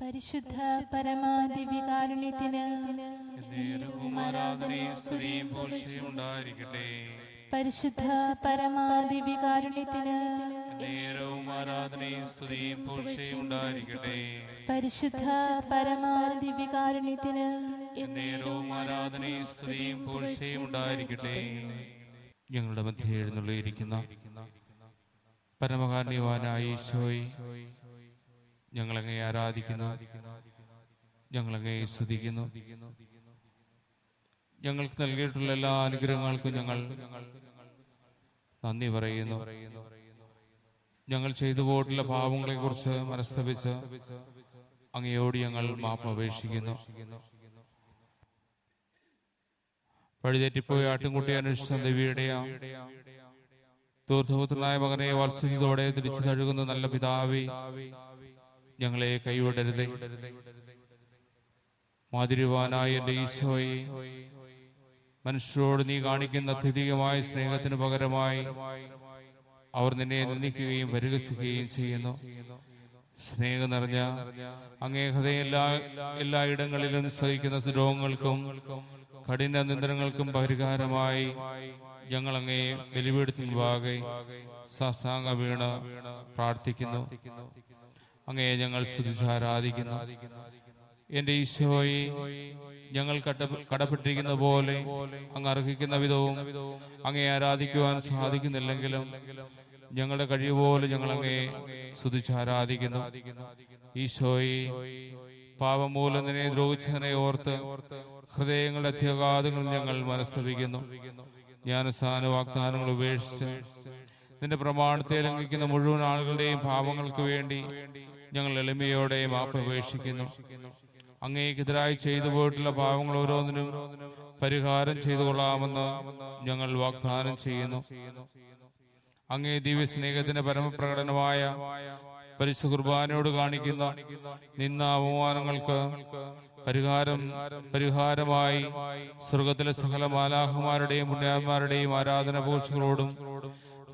പരിശുദ്ധ പരമാദിവ്യകാരുണ്യത്തിന് ആരാധനയും സ്തുതിയും പുകഴ്ചയും ഉണ്ടായിരിക്കട്ടെ. പരിശുദ്ധ പരമാദിവ്യകാരുണ്യത്തിന് ആരാധനയും സ്തുതിയും പുകഴ്ചയും ഉണ്ടായിരിക്കട്ടെ. പരിശുദ്ധ പരമാദിവ്യകാരുണ്യത്തിന് ആരാധനയും സ്തുതിയും പുകഴ്ചയും ഉണ്ടായിരിക്കട്ടെ. ഞങ്ങളുടെ മധ്യേ എഴുന്നള്ളിയിരിക്കുന്ന പരമകാരുണ്യവാനായ ഈശോയെ, ഞങ്ങളങ്ങേ ആരാധിക്കുന്നു, ഞങ്ങളങ്ങേ സ്തുതിക്കുന്നു. ഞങ്ങൾക്ക് നൽകിയിട്ടുള്ള എല്ലാ അനുഗ്രഹങ്ങൾക്കും ഞങ്ങൾ നന്ദി പറയുന്നു. ഞങ്ങൾ ചെയ്തു പോയിട്ടുള്ള പാപങ്ങളെ കുറിച്ച് മനസ്തപിച്ച് അങ്ങയോട് ഞങ്ങൾ മാപ്പ് അപേക്ഷിക്കുന്നു. വഴിതെറ്റിപ്പോയി ആട്ടിൻകുട്ടി അന്വേഷിച്ച ദേവിയുടെയാ ദൂർധപുത്രനായ മകനെ വാത്സല്യത്തോടെ തിരിച്ചു തഴുകുന്ന നല്ല പിതാവേ, ഞങ്ങളെ കൈവിടരുതേ. മാതിരുവാനായ എന്റെ ഈശോയെ, മനുഷ്യരോട് നീ കാണിക്കുന്ന അത്യധികമായ സ്നേഹത്തിന് പകരമായി അവർ നിന്നെ നിന്ദിക്കുകയും പരിഹസിക്കുകയും ചെയ്യുന്നു. സ്നേഹം നിറഞ്ഞ അങ്ങേ ഹൃദയം എല്ലായിടങ്ങളിലും സഹിക്കുന്ന രോഗങ്ങൾക്കും കഠിന നിന്ദനങ്ങൾക്കും പരിഹാരമായി ഞങ്ങൾ അങ്ങേ ബലിപീഠത്തിന് മുമ്പാകെ സാഷ്ടാംഗ വീണ് പ്രാർത്ഥിക്കുന്നു. അങ്ങയെ ഞങ്ങൾ സ്തുതിച്ചാരാധിക്കുന്നു. എന്റെ ഈശോയെ, ഞങ്ങൾ കടപ്പെട്ടിരിക്കുന്ന പോലെ അങ്ങ് അർഹിക്കുന്ന വിധവും അങ്ങയെ ആരാധിക്കുവാൻ സാധിക്കുന്നില്ലെങ്കിലും ഞങ്ങളുടെ കഴിവുപോലെ ഞങ്ങൾ അങ്ങയെ സ്തുതിച്ചാരാധിക്കുന്നു. ഈശോയെ, പാപം മൂലം നിന്നെ ദ്രോഹിച്ചതിനെ ഓർത്ത് ഹൃദയങ്ങളുടെ അത്യഗാധങ്ങൾ ഞങ്ങൾ മനസ്തപിക്കുന്നു. ജ്ഞാനസാന വാഗ്ദാനങ്ങൾ ഉപേക്ഷിച്ച് നിന്റെ പ്രമാണത്തെ ലംഘിക്കുന്ന മുഴുവൻ ആളുകളുടെയും പാപങ്ങൾക്ക് വേണ്ടി ഞങ്ങൾ എളിമയോടെ മാപ്പ് അപേക്ഷിക്കുന്നു. അങ്ങേക്കെതിരായി ചെയ്തു പോയിട്ടുള്ള പാപങ്ങൾ ഓരോന്നിനും പരിഹാരം ചെയ്തു കൊള്ളാമെന്ന് ഞങ്ങൾ വാഗ്ദാനം ചെയ്യുന്നു. അങ്ങേ ദിവ്യ സ്നേഹത്തിന്റെ പരമപ്രകടനമായ പരിശുദ്ധ കുർബാനയോട് കാണിക്കുന്ന നിന്ന അപമാനങ്ങൾക്ക് പരിഹാരമായി സ്വർഗത്തിലെ സകല മാലാഖമാരുടെയും പുണ്യാന്മാരുടെയും ആരാധന പൂജകളോടും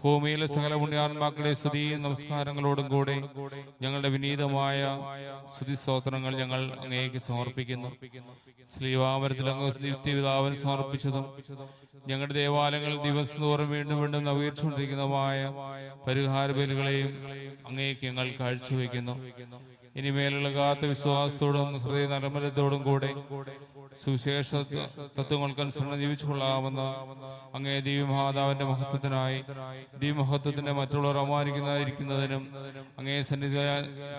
ഭൂമിയിലെ സകല പുണ്യാത്മാക്കളുടെ സ്തുതിയും നമസ്കാരങ്ങളോടും കൂടെ ഞങ്ങളുടെ വിനീതമായ സ്തുതിസ്തോത്രങ്ങൾ ഞങ്ങൾ അങ്ങേക്ക് സമർപ്പിക്കുന്നു. ശ്രീവാമരത്തിൽ അങ്ങ് നിത്യപിതാവിന് സമർപ്പിച്ചതും ഞങ്ങളുടെ ദേവാലയങ്ങളിൽ ദിവസം തോറും വീണ്ടും വീണ്ടും നവീകരിച്ചുകൊണ്ടിരിക്കുന്നതുമായ പരിഹാര ബലികളെയും അങ്ങേക്ക് ഞങ്ങൾ കാഴ്ചവെക്കുന്നു. ഇനിമേലുള്ള കാത്ത വിശ്വാസത്തോടും ഹൃദയ നരമ്പരത്തോടും കൂടെ സുവിശേഷ തത്വങ്ങൾക്കനുസരണം ജീവിച്ചു കൊള്ളാമെന്ന് അങ്ങേ ദിവ്യമാതാവിന്റെ മഹത്വത്തിനായി ദിവ്യമഹത്വത്തിന്റെ മറ്റുള്ളവർ അപമാനിക്കുന്നതിനും അങ്ങേ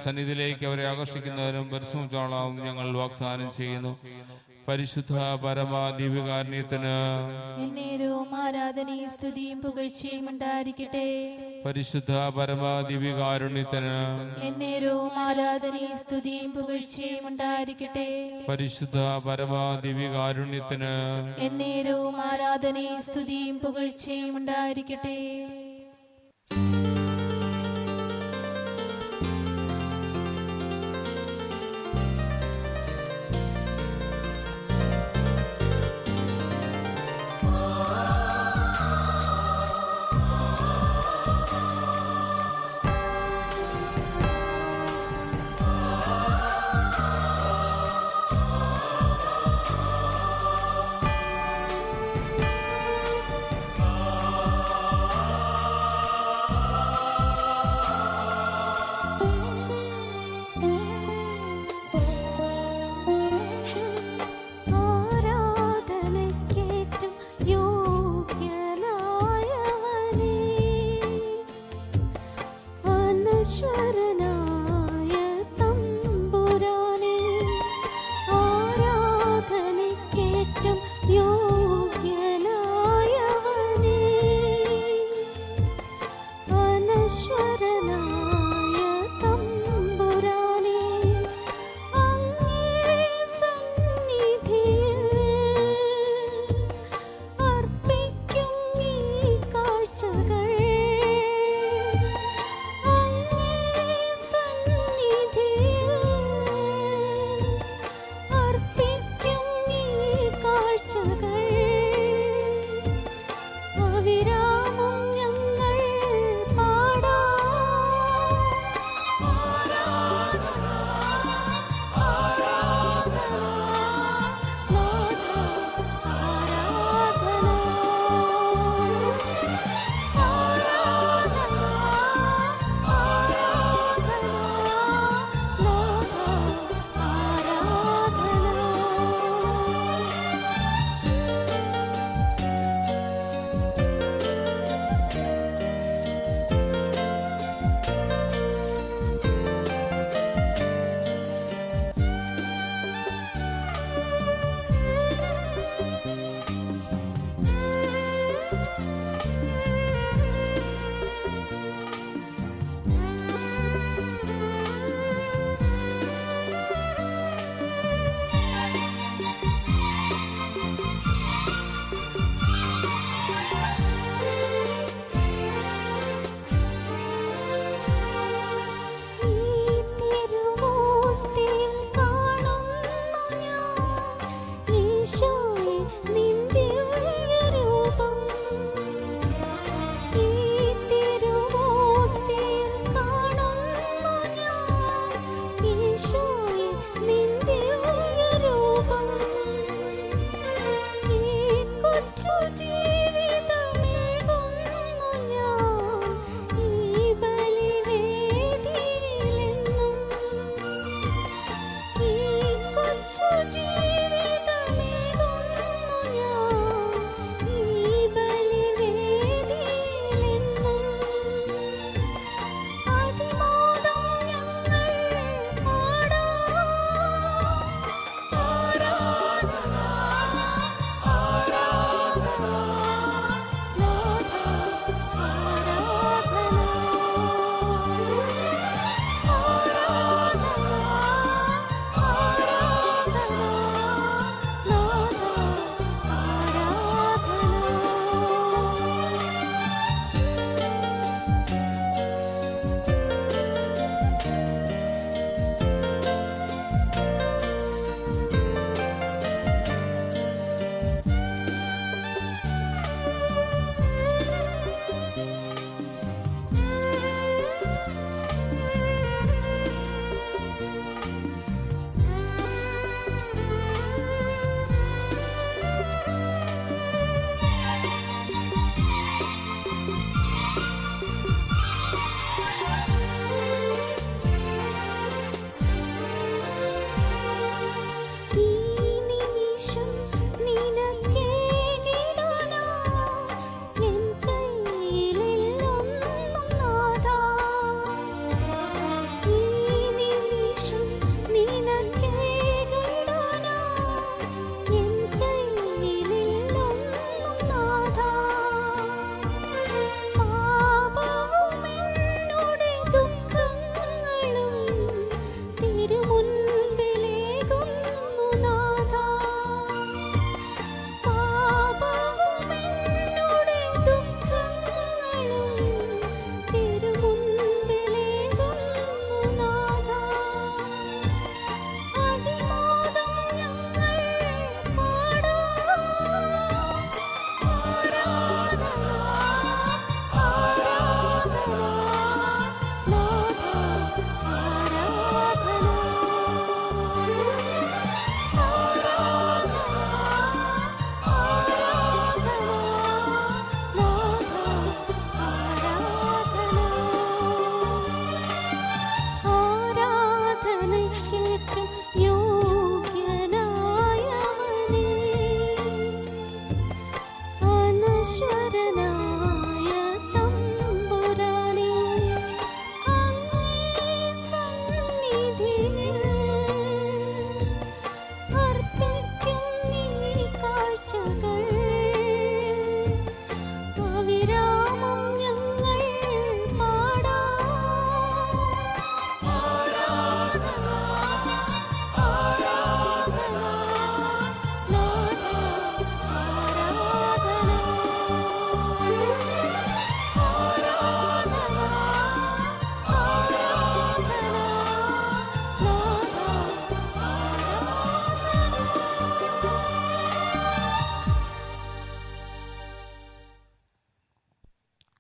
സന്നിധിയിലേക്ക് അവരെ ആകർഷിക്കുന്നതിനും പരിശ്രമിച്ചോളാം ഞങ്ങൾ വാഗ്ദാനം ചെയ്യുന്നു. പരിശുദ്ധ പരമാ ദിവ്യകാരുണ്യത്തിന് ആരാധനയും സ്തുതിയും പുകഴ്ചയും ഉണ്ടായിരിക്കട്ടെ. പരിശുദ്ധ പരമാ ദിവ്യകാരുണ്യത്തിന് ആരാധനയും സ്തുതിയും പുകഴ്ചയും ഉണ്ടായിരിക്കട്ടെ. പരിശുദ്ധ പരമാ ദിവ്യകാരുണ്യത്തിന് എന്നേരവും ആരാധനയും സ്തുതിയും പുകഴ്ചയും ഉണ്ടായിരിക്കട്ടെ.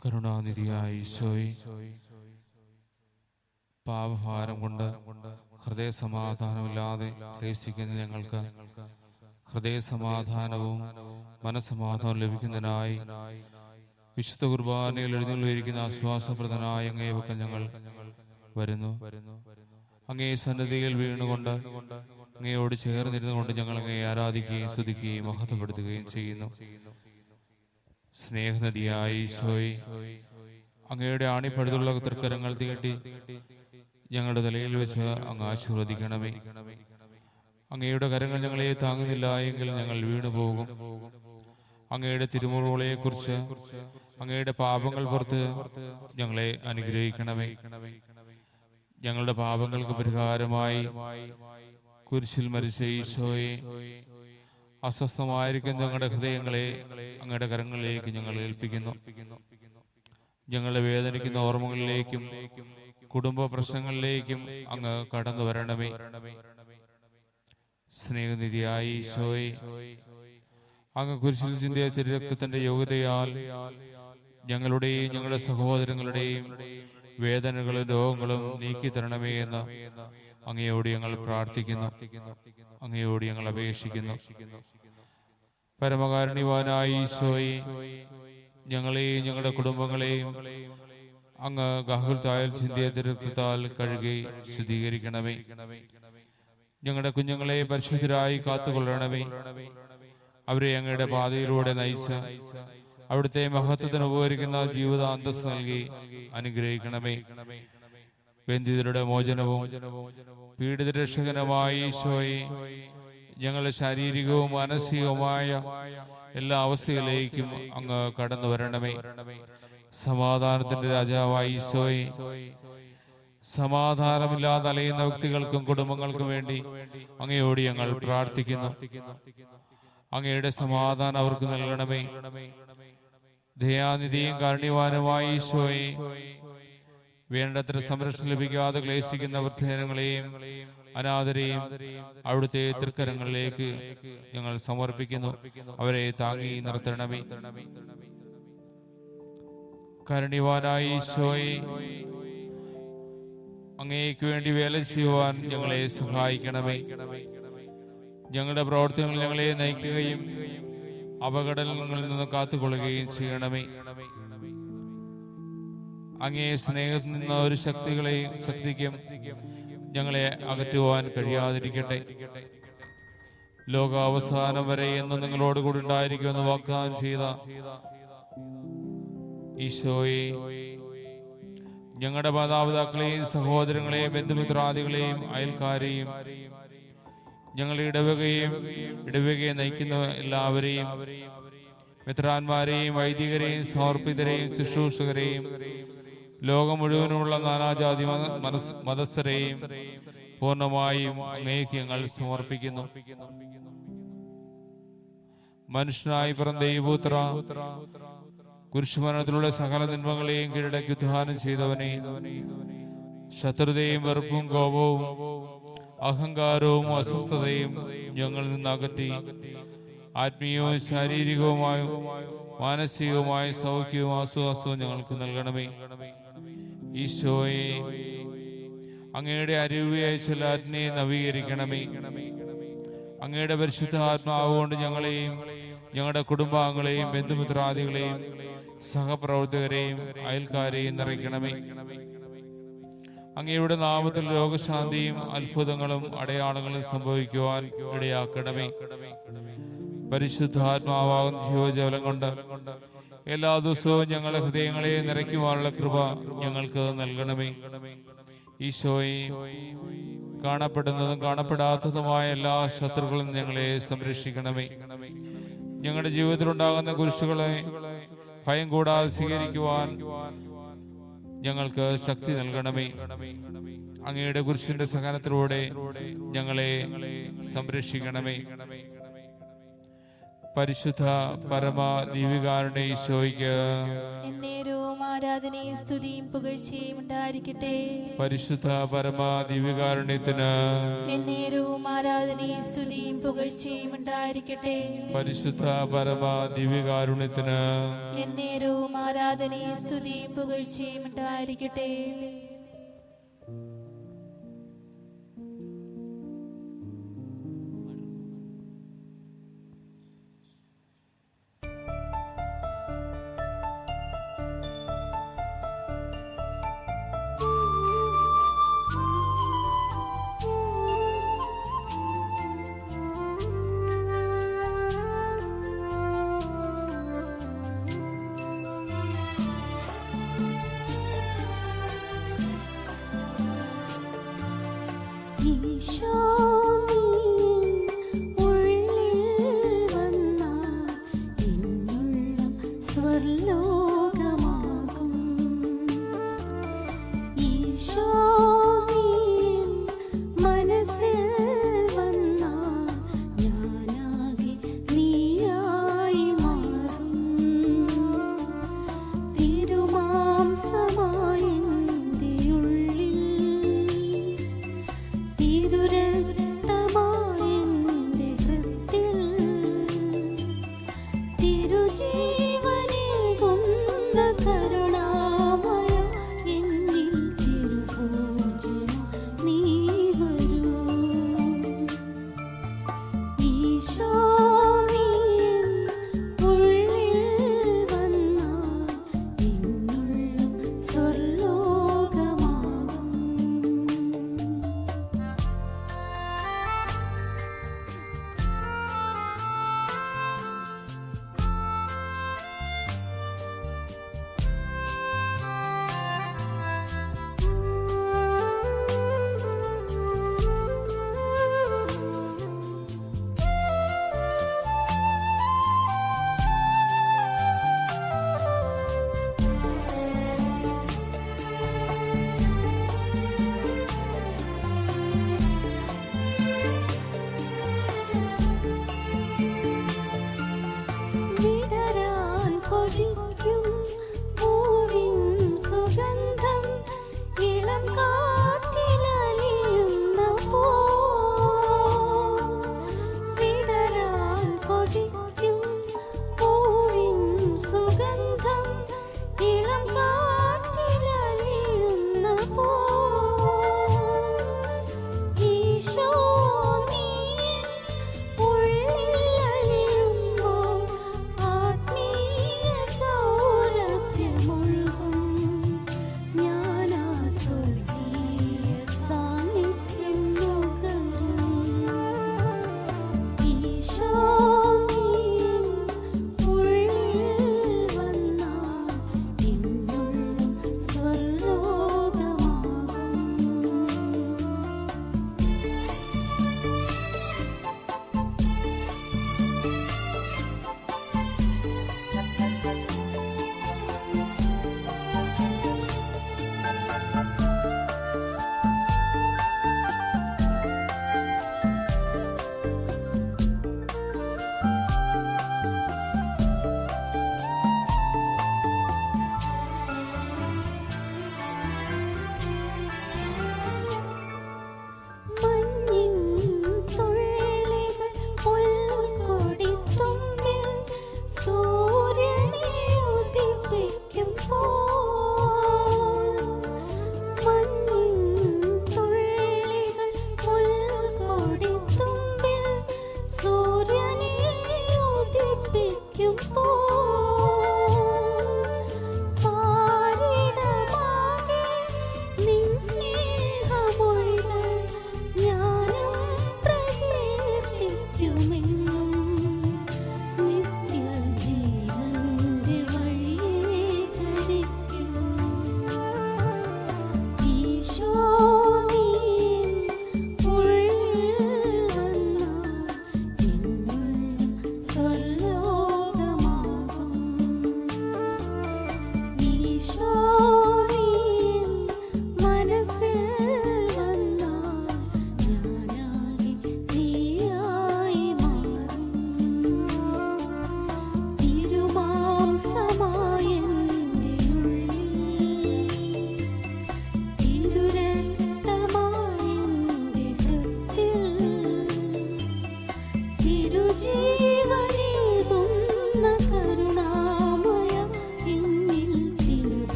കരുണാനിധിയായ ഈശോയെ, പാപഭാരം കൊണ്ട് ഹൃദയസമാധാനമില്ലാതെ ക്ലേശിക്കുന്ന ഞങ്ങൾക്ക് ഹൃദയസമാധാനവും മനസ്സമാധാനവും ലഭിക്കുന്നതിനായി വിശുദ്ധ കുർബാനയിൽ എഴുന്നള്ളിയിരിക്കുന്ന ആശ്വാസപ്രദനായ അങ്ങയെ പക്കൽ ഞങ്ങൾ വരുന്നു. അങ്ങേ സന്നിധിയിൽ വീണുകൊണ്ട് അങ്ങയോട് ചേർന്നിരുന്നു കൊണ്ട് ഞങ്ങൾ അങ്ങയെ ആരാധിക്കുകയും സ്തുതിക്കുകയും മഹത്വപ്പെടുത്തുകയും ചെയ്യുന്നു. സ്നേഹനദിയായ ഈശോയെ, അങ്ങയുടെ ആണിപ്പഴുതുള്ള തൃക്കരങ്ങൾ തീട്ടി ഞങ്ങളുടെ തലയിൽ വെച്ച് അങ്ങ് ആശീർവദിക്കണമേ. അങ്ങയുടെ കരങ്ങൾ ഞങ്ങളെ താങ്ങുന്നില്ല എങ്കിൽ ഞങ്ങൾ വീണുപോകും. അങ്ങയുടെ തിരുമുറകളെ കുറിച്ച് അങ്ങയുടെ പാപങ്ങൾ പുറത്ത് ഞങ്ങളെ അനുഗ്രഹിക്കണമേ. ഞങ്ങളുടെ പാപങ്ങൾക്ക് പരിഹാരമായി കുരിശിൽ മരിച്ച ഈശോയെ, അസ്വസ്ഥമായിരിക്കുന്ന ഞങ്ങളുടെ ഹൃദയങ്ങളെ അങ്ങയുടെ കരങ്ങളിലേക്ക് ഞങ്ങൾ ഏൽപ്പിക്കുന്നു. ഞങ്ങളുടെ വേദനിക്കുന്ന ഓർമ്മകളിലേക്കും കുടുംബ പ്രശ്നങ്ങളിലേക്കും അങ്ങ് കടന്നു വരണമേ. സ്നേഹനിധിയായ ഈശോയെ, അങ്ങ് കുരിശിൽ ചിന്തിയ തിരുരക്തത്തിന്റെ യോഗ്യതയാൽ ഞങ്ങളുടെയും ഞങ്ങളുടെ സഹോദരങ്ങളുടെയും വേദനകളും രോഗങ്ങളും നീക്കി തരണമേ എന്ന് അങ്ങയോട് ഞങ്ങൾ പ്രാർത്ഥിക്കുന്നു, അങ്ങയോട് ഞങ്ങൾ അപേക്ഷിക്കുന്നു. പരമകാരുണ്യവാനായ ഈശോയെ, ഞങ്ങളെയും ഞങ്ങളുടെ കുടുംബങ്ങളെയും അങ്ങ് ഗാഹുൽത്തായാൽ ചിന്തിയ രക്തത്താൽ കഴുകി ശുദ്ധീകരിക്കണമേ. ഞങ്ങളുടെ കുഞ്ഞുങ്ങളെ പരിശുദ്ധരായി കാത്തുകൊള്ളണമേ. അവരെ അങ്ങയുടെ പാതയിലൂടെ നയിച്ച് അവിടുത്തെ മഹത്വത്തിന് ഉപകരിക്കുന്ന ജീവിത അന്തസ്സ് നൽകി അനുഗ്രഹിക്കണമേ. ബന്ധിതരുടെ മോചനവും പീഡിത രക്ഷകനുമായ ഈശോയെ, ഞങ്ങളുടെ ശാരീരികവും മാനസികവുമായ എല്ലാ അവസ്ഥകളിലേക്കും അങ്ങ് കടന്നു വരണമേ. സമാധാനത്തിന്റെ രാജാവായ ഈശോയെ, സമാധാനമില്ലാതെ അലയുന്ന വ്യക്തികൾക്കും കുടുംബങ്ങൾക്കും വേണ്ടി അങ്ങയോട് ഞങ്ങൾ പ്രാർത്ഥിക്കുന്നു. അങ്ങയുടെ സമാധാനം അവർക്ക് നൽകണമേ. ദയാനിധിയും കാരുണ്യവാനുമായ ഈശോയെ, വേണ്ടത്ര സംരക്ഷണം ലഭിക്കാതെ ക്ലേശിക്കുന്ന വൃദ്ധജനങ്ങളെയും അനാഥരെയും അവിടുത്തെ തൃക്കരങ്ങളിലേക്ക് ഞങ്ങൾ സമർപ്പിക്കുന്നു. അവരെ താങ്ങി നിർത്തണമേ. കാരുണ്യവാനായ ഈശോയെ, അങ്ങേക്ക് വേണ്ടി വേല ചെയ്യുവാൻ ഞങ്ങളെ സഹായിക്കണമേ. ഞങ്ങളുടെ പ്രവർത്തനങ്ങൾ ഞങ്ങളെ നയിക്കുകയും അപകടങ്ങളിൽ നിന്ന് കാത്തുകൊള്ളുകയും ചെയ്യണമേ. അങ്ങേ സ്നേഹത്തിൽ നിന്ന് ഒരു ശക്തിക്കും ഞങ്ങളെ അകറ്റുവാൻ കഴിയാതിരിക്കട്ടെ. ലോകാവസാനം വരെ എന്ന് നിങ്ങളോട് കൂടി ഉണ്ടായിരിക്കുമെന്ന് വാഗ്ദാനം ചെയ്ത ഈശോയെ, ഞങ്ങളുടെ മാതാപിതാക്കളെയും സഹോദരങ്ങളെയും ബന്ധുമിത്രാദികളെയും അയൽക്കാരെയും ഞങ്ങളുടെ ഇടവകയെ നയിക്കുന്ന എല്ലാവരെയും, മെത്രാന്മാരെയും വൈദികരെയും സമർപ്പിതരെയും ശുശ്രൂഷകരെയും ലോകം മുഴുവനുമുള്ള നാനാജാതി മതസ്ഥരെയും പൂർണ്ണമായും അങ്ങേക്ക് ഞങ്ങൾ സമർപ്പിക്കുന്നു. മനുഷ്യനായി പിറന്ന ദൈവപുത്ര, കുരിശുമരണത്തിലുള്ള സകല നന്മകളെയും കീഴടക്കി ഉദ്ധാനം ചെയ്തവനെ, ശത്രുതയും വെറുപ്പും കോപവും അഹങ്കാരവും അസ്വസ്ഥതയും ഞങ്ങളിൽ നിന്ന് അകറ്റി ആത്മീയവും ശാരീരികവുമായ മാനസികവുമായ സൗഖ്യവും ആശ്വാസവും ഞങ്ങൾക്ക് നൽകണമേ. ഈശോയെ, അങ്ങയുടെ അരുവിയായ ചെല്ലാറ്റിനെ നവീകരിക്കണമേ. അങ്ങയുടെ പരിശുദ്ധ ആത്മാവ് കൊണ്ട് ഞങ്ങളെയും ഞങ്ങളുടെ കുടുംബാംഗങ്ങളെയും ബന്ധുമിത്രാദികളെയും സഹപ്രവർത്തകരെയും അയൽക്കാരെയും നിറയ്ക്കണമേ. അങ്ങയുടെ നാമത്തിൽ രോഗശാന്തിയും അത്ഭുതങ്ങളും അടയാളങ്ങളും സംഭവിക്കുവാൻ ഇടയാക്കണമേ. പരിശുദ്ധാത്മാവാകുന്ന ജീവജലം കൊണ്ട് എല്ലാ ദിവസവും ഞങ്ങളുടെ ഹൃദയങ്ങളെ നിറയ്ക്കുവാനുള്ള കൃപ ഞങ്ങൾക്ക് നൽകണമേ. ഈശോയെ, കാണപ്പെടുന്നതും കാണപ്പെടാത്തതുമായ എല്ലാ ശത്രുക്കളും ഞങ്ങളെ സംരക്ഷിക്കണമേ. ഞങ്ങളുടെ ജീവിതത്തിലുണ്ടാകുന്ന കുരിശുകളെ ഭയം കൂടാതെ സ്വീകരിക്കുവാൻ ഞങ്ങൾക്ക് ശക്തി നൽകണമേ. അങ്ങയുടെ കുരിശിന്റെ സഹനത്തിലൂടെ ഞങ്ങളെ സംരക്ഷിക്കണമേ. പരിശുദ്ധ പരമ ദിവ്യകാരുണ്യ ഈശോയ്ക്ക് എന്നേരവും ആരാധനയും സ്തുതിയും പുകഴ്ചയും ഉണ്ടായിരിക്കട്ടെ. പരിശുദ്ധ പരമ ദിവ്യകാരുണ്യത്തിന് എന്നേരവും ആരാധനയും സ്തുതിയും പുകഴ്ചയും ഉണ്ടായിരിക്കട്ടെ. പരിശുദ്ധ പരമ ദിവ്യകാരുണ്യത്തിന് എന്നേരവും ആരാധനയും സ്തുതിയും പുകഴ്ചയും ഉണ്ടായിരിക്കട്ടെ. നീ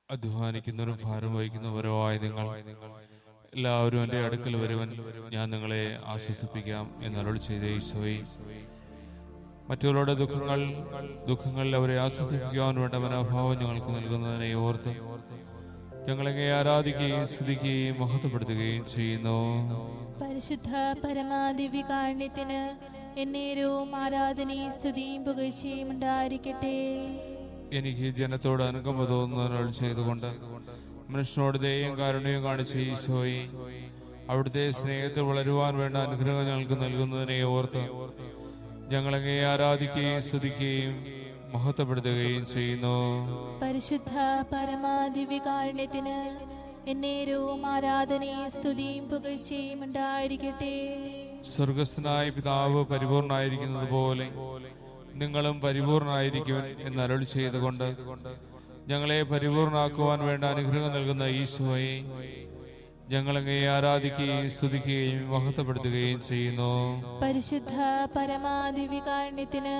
അധ്വാനിക്കുന്നവരും ഭാരം വഹിക്കുന്നവരോ ആയ നിങ്ങൾ എല്ലാവരും എൻ്റെ അടുക്കൽ വരുവൻ, ഞാൻ നിങ്ങളെ ആശ്വസിപ്പിക്കാം എന്നരുളി ചെയ്ത ഈശോയെ, മറ്റുള്ളവരുടെ ദുഃഖങ്ങളിൽ അവരെ ആശ്വസിപ്പിക്കുവാൻ വേണ്ട മനോഭാവം ഞങ്ങൾക്ക് നൽകുന്നതിനെ ഓർത്ത് ഞങ്ങളെങ്ങനെ ആരാധിക്കുകയും സ്തുതിക്കുകയും മഹത്വപ്പെടുത്തുകയും ചെയ്യുന്നു. പരിശുദ്ധ പരമാദിവ്യകാരുണ്യത്തിന് എന്നേരവും ആരാധനയും സ്തുതിയും പുകഴ്ചയും ഉണ്ടായിരിക്കട്ടെ. എനിക്ക് ജനത്തോട് അനുകമ്പ തോന്നുന്നതിനോട് ചെയ്തുകൊണ്ട് മനുഷ്യനോട് ദയയും കാരുണ്യവും കാണിച്ച ഈശോയെ, അവിടുത്തെ സ്നേഹത്തിൽ വളരുവാൻ വേണ്ട അനുഗ്രഹം ഞങ്ങൾക്ക് നൽകുന്നതിനെ ഓർത്ത് ഞങ്ങളെങ്ങനെ ആരാധിക്കുകയും സ്തുതിക്കുകയും മഹത്വപ്പെടുത്തുകയും ചെയ്യുന്നു. പരിശുദ്ധ പരമാദിവ്യകാരുണ്യത്തിന് എന്നേരവും ആരാധനയും സ്തുതിയും പുകഴ്ചയും ഉണ്ടായിരിക്കട്ടെ. സ്വർഗസ്ഥനായ പിതാവ് പരിപൂർണായിരിക്കുന്നത് പോലെ നിങ്ങളും പരിപൂർണായിരിക്കും എന്ന് അരുളി ചെയ്തുകൊണ്ട് ഞങ്ങളെ പരിപൂർണാക്കുവാൻ വേണ്ട അനുഗ്രഹം നൽകുന്ന ഈശോയെ, ഞങ്ങളെങ്ങനെ ആരാധിക്കുകയും സ്തുതിക്കുകയും മഹത്വപ്പെടുത്തുകയും ചെയ്യുന്നു. പരിശുദ്ധ പരമാദിവ്യകാരുണ്യത്തിന്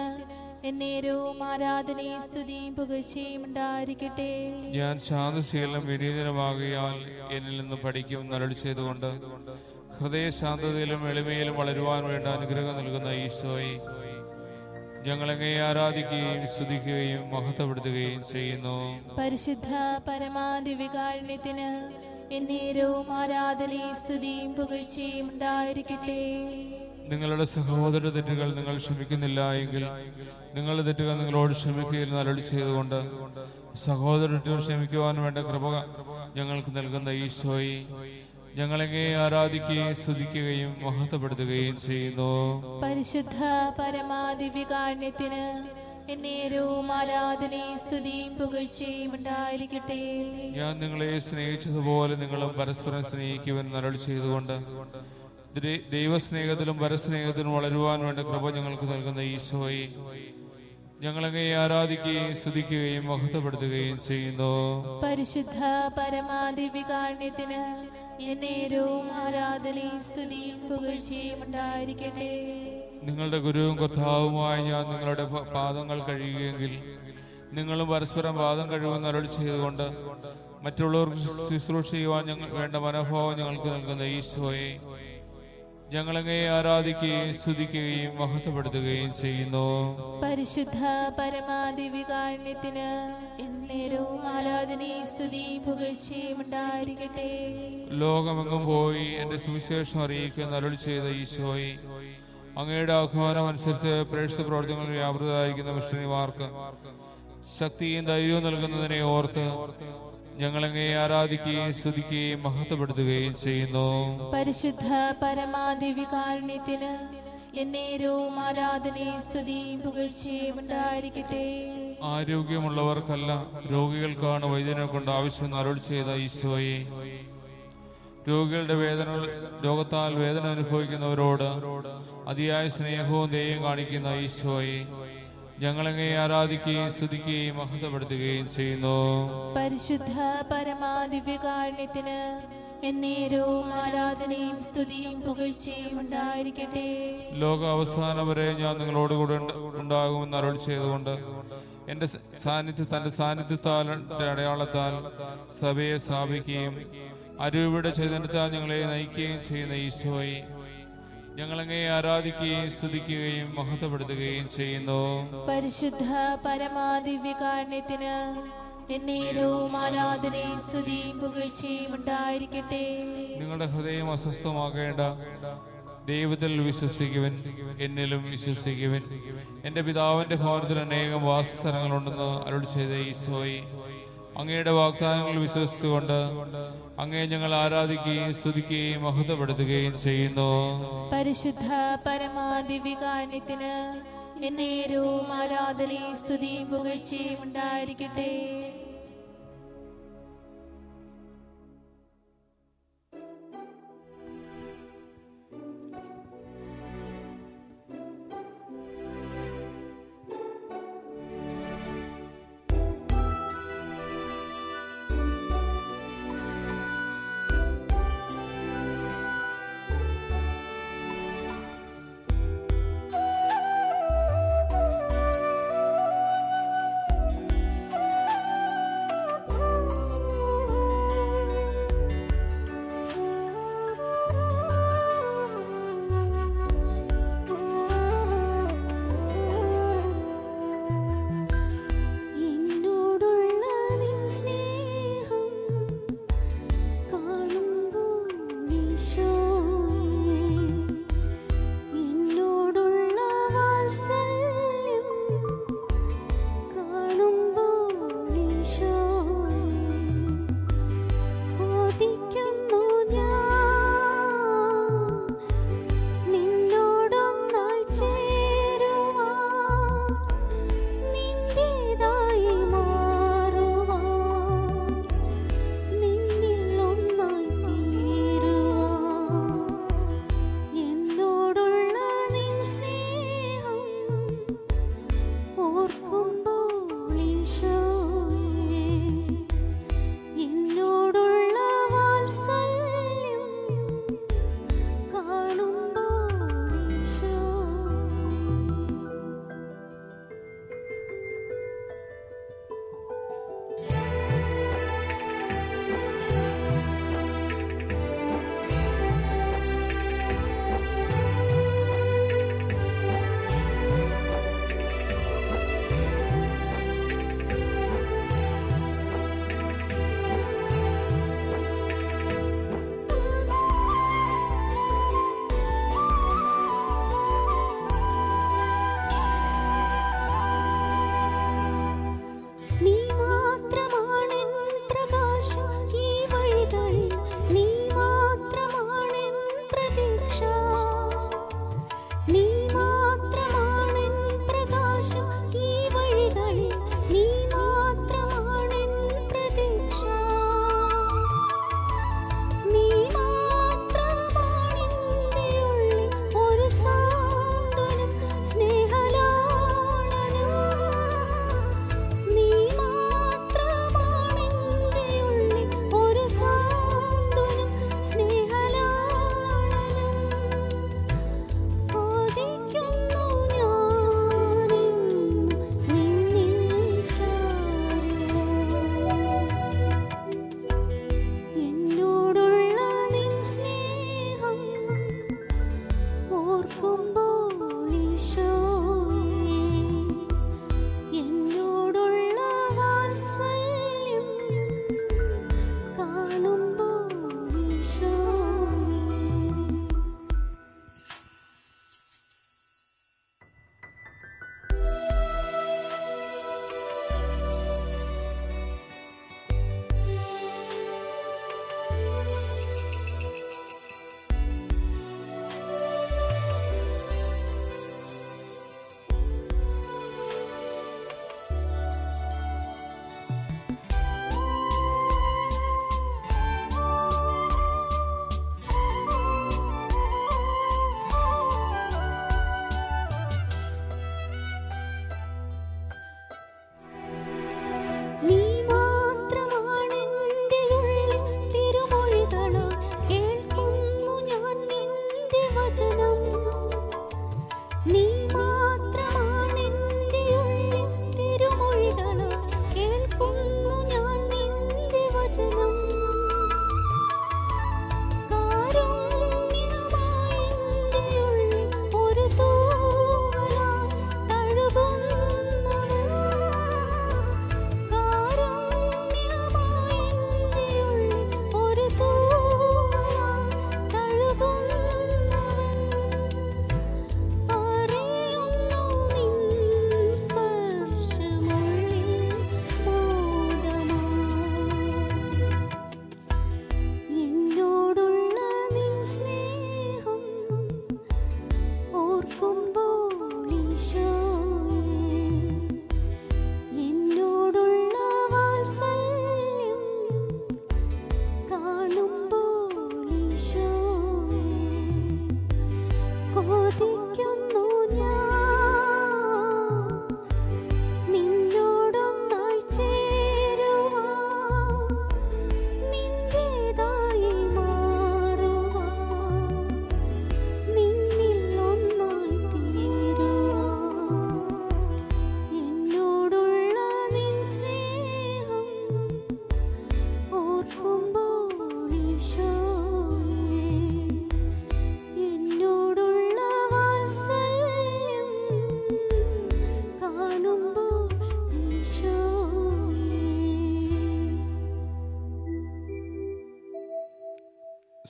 എന്നേരവും ആരാധനയും സ്തുതിയും പുകഴ്ചയും ഉണ്ടായിരിക്കട്ടെ. ഞാൻ ശാന്തശീലം വിനീതനമാകിയാൽ എന്നിൽ നിന്ന് പഠിക്കും എന്നരുളി ചെയ്തുകൊണ്ട് ഹൃദയശാന്തതയിലും എളിമയിലും വളരുവാൻ വേണ്ട അനുഗ്രഹം നൽകുന്ന ഈശോയെ, ഞങ്ങളെങ്ങനെ ആരാധിക്കുകയും സ്തുതിക്കുകയും മഹത്വപ്പെടുത്തുകയും ചെയ്യുന്നു. പരിശുദ്ധ പരമാദിവ്യകാരുണ്യത്തിന് എന്നേരവും ആരാധനയും സ്തുതിയും പുകഴ്ചയും ഉണ്ടായിരിക്കട്ടെ. നിങ്ങളുടെ സഹോദര തെറ്റുകൾ നിങ്ങൾ ക്ഷമിക്കുന്നില്ല എങ്കിൽ നിങ്ങളുടെ തെറ്റുകൾ നിങ്ങളോട് ക്ഷമിക്കുകയെന്ന് അരുളി ചെയ്തുകൊണ്ട് സഹോദര തെറ്റുകൾ ക്ഷമിക്കുവാൻ വേണ്ട കൃപ ഞങ്ങൾക്ക് നൽകുന്ന ഈശോയെ, ഞങ്ങളെങ്ങനെ ആരാധിക്കുകയും സ്തുതിക്കുകയും മഹത്വപ്പെടുത്തുകയും ചെയ്യുന്നു. പരിശുദ്ധ പരമാദിവ്യകാരുണ്യത്തിന് എന്നേരവും ആരാധനയും സ്തുതിയും പുകഴ്ചയും ഉണ്ടായിരിക്കട്ടെ. ഞാൻ നിങ്ങളെ സ്നേഹിച്ചതുപോലെ നിങ്ങളും പരസ്പരം സ്നേഹിക്കുവാൻ അരുളി ചെയ്തുകൊണ്ട് ദൈവസ്നേഹത്തിലും പരസ്നേഹത്തിലും വളരുവാൻ വേണ്ട കൃപ ഞങ്ങൾക്ക് നൽകുന്ന ഈശോയെ ഞങ്ങളങ്ങേ ആരാധിക്കുകയും സ്തുതിക്കുകയും മഹത്വപ്പെടുത്തുകയും ചെയ്യുന്നു. പരിശുദ്ധ പരമാദിവ്യകാരുണ്യത്തിന് എന്നേരവും ആരാധനയും സ്തുതിയും പുകഴ്ചയും ഉണ്ടായിരിക്കട്ടെ. നിങ്ങളുടെ ഗുരുവും കർത്താവുമായി ഞാൻ നിങ്ങളുടെ പാദങ്ങൾ കഴുകുകയെങ്കിൽ നിങ്ങളും പരസ്പരം പാദം കഴിവെന്ന് അരുളി ചെയ്തുകൊണ്ട് മറ്റുള്ളവർക്ക് ശുശ്രൂഷ ചെയ്യുവാൻ വേണ്ട മനോഭാവം ഞങ്ങൾക്ക് നൽകുന്ന ഈശോയെ ഞങ്ങളങ്ങേ ആരാധിക്കുകയും സ്തുതിക്കുകയും മഹത്വപ്പെടുത്തുകയും ചെയ്യുന്നു. പരിശുദ്ധ പരമാദിവ്യകാരുണ്യത്തിന് എന്നേരവും ആരാധനയും സ്തുതിയും പുകഴ്ചയും ഉണ്ടായിരിക്കട്ടെ. ലോകമെങ്ങും പോയി എന്റെ സുവിശേഷം അറിയിക്കുന്ന അരുളി ചെയ്ത ഈശോയെ അങ്ങയുടെ ആഹ്വാനം അനുസരിച്ച് പ്രേക്ഷിത പ്രവർത്തനങ്ങൾ വ്യാപൃതരായിരിക്കുന്ന മിഷണറിമാർക്ക് ശക്തിയും ധൈര്യവും നൽകുന്നതിനെ ഓർത്ത് ഞങ്ങളങ്ങേ ആരാധിക്കുകയും സ്തുതിക്കുകയും മഹത്വപ്പെടുത്തുകയും ചെയ്യുന്നു. പരിശുദ്ധ പരമാദിവ്യകാരുണ്യത്തിന് എന്നേരവും ആരാധനയും സ്തുതിയും പുകഴ്ചയും ഉണ്ടായിരിക്കട്ടെ. ആരോഗ്യമുള്ളവർക്കല്ല രോഗികൾക്കാണ് വൈദ്യനെ കൊണ്ട് ആവശ്യം അരുളി ചെയ്ത ഈശോയെ രോഗികളുടെ രോഗത്താൽ വേദന അനുഭവിക്കുന്നവരോട് അതിയായ സ്നേഹവും ദയയും കാണിക്കുന്ന ഈശോയെ ഞങ്ങളങ്ങേ ആരാധിക്കുകയും സ്തുതിക്കുകയും മഹത്വപ്പെടുത്തുകയും ചെയ്യുന്നു. പരിശുദ്ധ പരമാദിവ്യകാരുണ്യത്തിന് എന്നേരവും ആരാധനയും സ്തുതിയും പുകഴ്ചയും ഉണ്ടായിരിക്കട്ടെ. ലോക അവസാനം വരെ ഞാൻ നിങ്ങളോടുകൂടെ ഉണ്ടാകുമെന്ന് അരുളി ചെയ്തുകൊണ്ട് തന്റെ സാന്നിധ്യത്താൽ അടയാളത്താൽ സഭയെ സ്ഥാപിക്കുകയും അരൂപിയുടെ ചൈതന്യത്താൽ ഞങ്ങളെ നയിക്കുകയും ചെയ്യുന്ന ഈശോയെ ഞങ്ങളങ്ങേ ആരാധിക്കുകയും സ്തുതിക്കുകയും മഹത്വപ്പെടുത്തുകയും ചെയ്യുന്നു. പരിശുദ്ധ പരമാദിവ്യകാരുണ്യത്തിന് എന്നേരവും ആരാധനയും സ്തുതിയും പുകഴ്ചയും ഉണ്ടായിരിക്കട്ടെ. നിങ്ങളുടെ ഹൃദയം അസ്വസ്ഥമാകേണ്ട, ദൈവത്തിൽ വിശ്വസിക്കുവൻ, എന്നിലും വിശ്വസിക്കുവൻ. എന്റെ പിതാവിന്റെ ഭവനത്തിൽ അനേകം വാസസ്ഥലങ്ങളുണ്ടെന്ന് അരുളി ചെയ്ത ഈശോയെ അങ്ങയുടെ വാഗ്ദാനങ്ങൾ വിശ്വസിച്ചുകൊണ്ട് അങ്ങയെ ഞങ്ങൾ ആരാധിക്കുകയും സ്തുതിക്കുകയും മഹത്വപ്പെടുത്തുകയും ചെയ്യുന്നു. പരിശുദ്ധ പരമാദിവ്യകാരുണ്യത്തിന് എന്നേരവും ആരാധനയും സ്തുതിയും പുകഴ്ചയും ഉണ്ടായിരിക്കട്ടെ.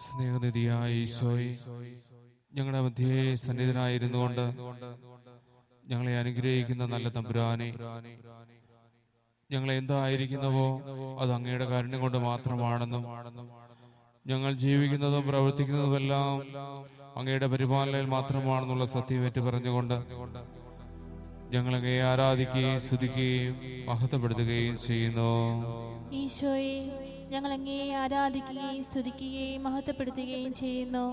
സ്നേഹനിധിയായ ഈശോയെ, ഞങ്ങളുടെ മധ്യേ സന്നിധനായിരുന്നു കൊണ്ട് ഞങ്ങളെ അനുഗ്രഹിക്കുന്ന നല്ല തമ്പുരാനെ, ഞങ്ങൾ എന്തായിരിക്കുന്നവോ അത് അങ്ങയുടെ കാരുണ്യം കൊണ്ട് മാത്രമാണെന്നും ഞങ്ങൾ ജീവിക്കുന്നതും പ്രവർത്തിക്കുന്നതുമെല്ലാം അങ്ങയുടെ പരിപാലനയിൽ മാത്രമാണെന്നുള്ള സത്യം ഏറ്റു പറഞ്ഞുകൊണ്ട് ഞങ്ങൾ അങ്ങയെ ആരാധിക്കുകയും സ്തുതിക്കുകയും മഹത്വപ്പെടുത്തുകയും ചെയ്യുന്നു. ഈശോയെ, ഞങ്ങൾ അങ്ങയെ ആരാധിക്കുകയും സ്തുതിക്കുകയും മഹത്വപ്പെടുത്തുകയും ചെയ്യുന്നു.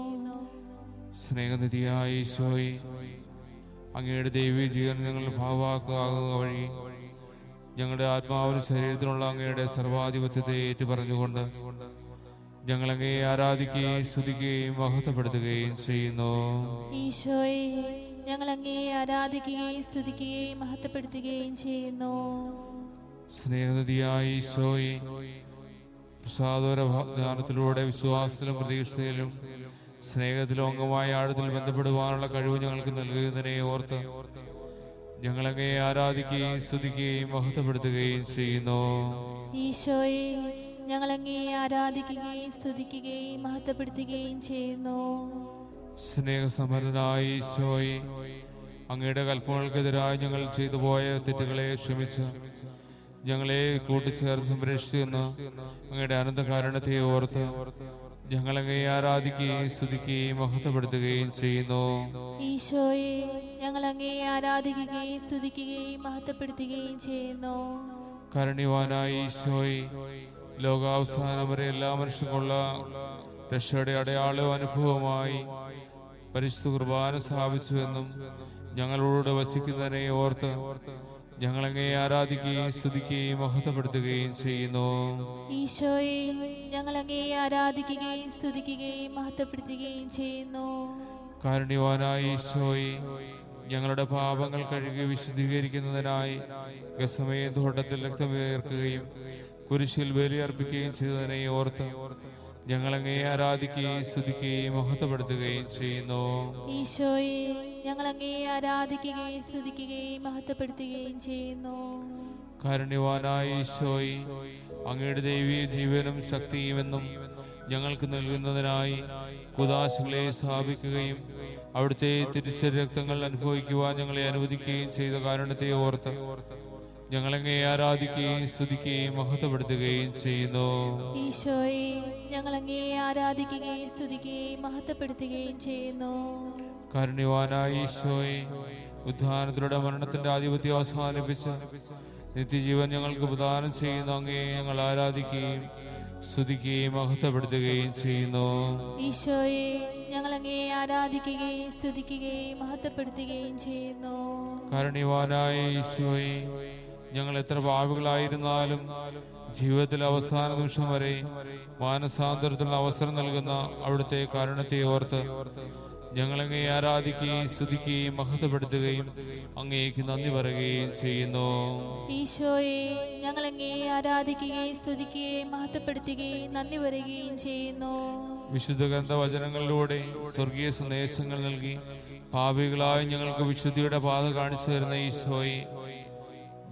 സ്നേഹനിധിയായ ഈശോയെ, അങ്ങയുടെ ദൈവീയ ജീവൻ ഞങ്ങൾ ഭാവമാക്കുക വഴി ഞങ്ങളുടെ ആത്മാവിനും ശരീരത്തിനുള്ള അങ്ങയുടെ സർവാധിപത്യത്തെ ഏറ്റുപറഞ്ഞുകൊണ്ട് ഞങ്ങൾ അങ്ങയെ ആരാധിക്കുകയും സ്തുതിക്കുകയും മഹത്വപ്പെടുത്തുകയും ചെയ്യുന്നു. ഈശോയെ, ഞങ്ങൾ അങ്ങയെ ആരാധിക്കുകയും സ്തുതിക്കുകയും മഹത്വപ്പെടുത്തുകയും ചെയ്യുന്നു. സ്നേഹനിധിയായ ഈശോയെ, പ്രസാദപരജ്ഞാനത്തിലൂടെ വിശ്വാസത്തിലും പ്രതീക്ഷയിലും സ്നേഹത്തിലും അംഗമായ ആഴത്തിൽ ബന്ധപ്പെടുവാനുള്ള കഴിവ് ഞങ്ങൾക്ക് നൽകുന്നതിനെ ഓർത്ത് ഞങ്ങൾ അങ്ങയെ ആരാധിക്കുകയും സ്തുതിക്കുകയും മഹത്വപ്പെടുത്തുകയും ചെയ്യുന്നു. ഈശോയെ, ഞങ്ങൾ അങ്ങയെ ആരാധിക്കുകയും സ്തുതിക്കുകയും മഹത്വപ്പെടുത്തുകയും ചെയ്യുന്നു. സ്നേഹസമ്പന്നനായ ഈശോയെ, അങ്ങയുടെ കൽപ്പനകൾക്കെതിരായി ഞങ്ങൾ ചെയ്തു പോയ തെറ്റുകളെ ക്ഷമിച്ച് ഞങ്ങളെ കൂട്ടിച്ചേർത്ത് സംരക്ഷിച്ചെന്ന് അങ്ങയുടെ അനന്തകാരുണ്യത്തെ ഓർത്ത് ഞങ്ങൾ അങ്ങയെ ആരാധിക്കുകയും സ്തുതിക്കുകയും മഹത്വപ്പെടുത്തുകയും ചെയ്യുന്നു. ഈശോയെ, ഞങ്ങൾ അങ്ങയെ ആരാധിക്കുകയും സ്തുതിക്കുകയും മഹത്വപ്പെടുത്തുകയും ചെയ്യുന്നു. കാരുണ്യവാനായ ഈശോയെ, ലോകാവസാനം വരെ എല്ലാ മനുഷ്യർക്കുള്ള രക്ഷയുടെ അടയാളവും അനുഭവമായി പരിശുദ്ധ കുർബാന സ്ഥാപിച്ചുവെന്നും ഞങ്ങളോട് വസിക്കുന്നതിനെ ഓർത്ത് ഞങ്ങൾ അങ്ങയെ ആരാധിക്കുകയും സ്തുതിക്കുകയും മഹത്വപ്പെടുത്തുകയും ചെയ്യുന്നു. ഈശോയെ, ഞങ്ങൾ അങ്ങയെ ആരാധിക്കുകയും സ്തുതിക്കുകയും മഹത്വപ്പെടുത്തുകയും ചെയ്യുന്നു. കാരുണ്യവാനായ ഈശോയെ, ഞങ്ങളുടെ പാപങ്ങൾ കഴുകി വിശുദ്ധീകരിക്കുന്നതിനായി ഗസമയ തോട്ടത്തിൽ രക്തമേർക്കുകയും കുരിശിൽ ബലിയർപ്പിക്കുകയും ചെയ്തതിനെ ഓർത്ത് ഞങ്ങൾ അങ്ങയെ ആരാധിക്കുകയും സ്തുതിക്കുകയും മഹത്വപ്പെടുത്തുകയും ചെയ്യുന്നു. ഈശോയെ, ഞങ്ങൾ അങ്ങയെ ആരാധിക്കുകയും സ്തുതിക്കുകയും മഹത്വപ്പെടുത്തുകയും ചെയ്യുന്നു. കാരുണ്യവാനായ ഈശോയെ, അങ്ങയുടെ ദൈവീയ ജീവനും ശക്തിയുമെന്നും ഞങ്ങൾക്ക് നൽകുന്നതിനായി കുദാശകളെ സ്ഥാപിക്കുകയും അവിടുത്തെ തിരിച്ചറി രക്തങ്ങൾ അനുഭവിക്കുവാൻ ഞങ്ങളെ അനുവദിക്കുകയും ചെയ്ത കാരുണ്യത്തെ ഓർത്ത് ഞങ്ങൾ അങ്ങയെ ആരാധിക്കുകയും സ്തുതിക്കുകയും മഹത്വപ്പെടുത്തുകയും ചെയ്യുന്നു. ഈശോയെ, ഞങ്ങൾ അങ്ങയെ ആരാധിക്കുകയും സ്തുതിക്കുകയും മഹത്വപ്പെടുത്തുകയും ചെയ്യുന്നു. കാരുണ്യവാനായ ഈശോയെ, ഉദ്ധാനത്തിലൂടെ മരണത്തിന്റെ ആധിപത്യം അവസാനിപ്പിച്ച് നിത്യജീവൻ ഞങ്ങൾക്ക് പ്രദാനം ചെയ്യുന്ന അങ്ങയെ ഞങ്ങൾ ആരാധിക്കുകയും സ്തുതിക്കുകയും മഹത്വപ്പെടുത്തുകയും ചെയ്യുന്നു. ഈശോയെ, ഞങ്ങൾ അങ്ങയെ ആരാധിക്കുകയും സ്തുതിക്കുകയും മഹത്വപ്പെടുത്തുകയും ചെയ്യുന്നു. കാരുണ്യവാനായ ഈശോയെ, ഞങ്ങൾ എത്ര പാപികളായിരുന്നാലും ജീവിതത്തിൽ അവസാന നിമിഷം വരെ മാനസാന്തരത്തിനുള്ള അവസരം നൽകുന്ന അവിടുത്തെ കാരുണ്യത്തെ ഓർത്ത് ഞങ്ങൾ അങ്ങയെ ആരാധിക്കുകയും സ്തുതിക്കുകയും മഹത്വപ്പെടുത്തുകയും അങ്ങേക്ക് നന്ദി പറയുകയും ചെയ്യുന്നു. ഈശോയെ, ഞങ്ങൾ അങ്ങയെ ആരാധിക്കുകയും സ്തുതിക്കുകയും മഹത്വപ്പെടുത്തുകയും നന്ദി പറയുകയും ചെയ്യുന്നു. വിശുദ്ധ ഗ്രന്ഥവചനങ്ങളിലൂടെ സ്വർഗീയ സന്ദേശങ്ങൾ നൽകി പാപികളായി ഞങ്ങൾക്ക് വിശുദ്ധിയുടെ പാത കാണിച്ചു തരുന്ന ഈശോയെ,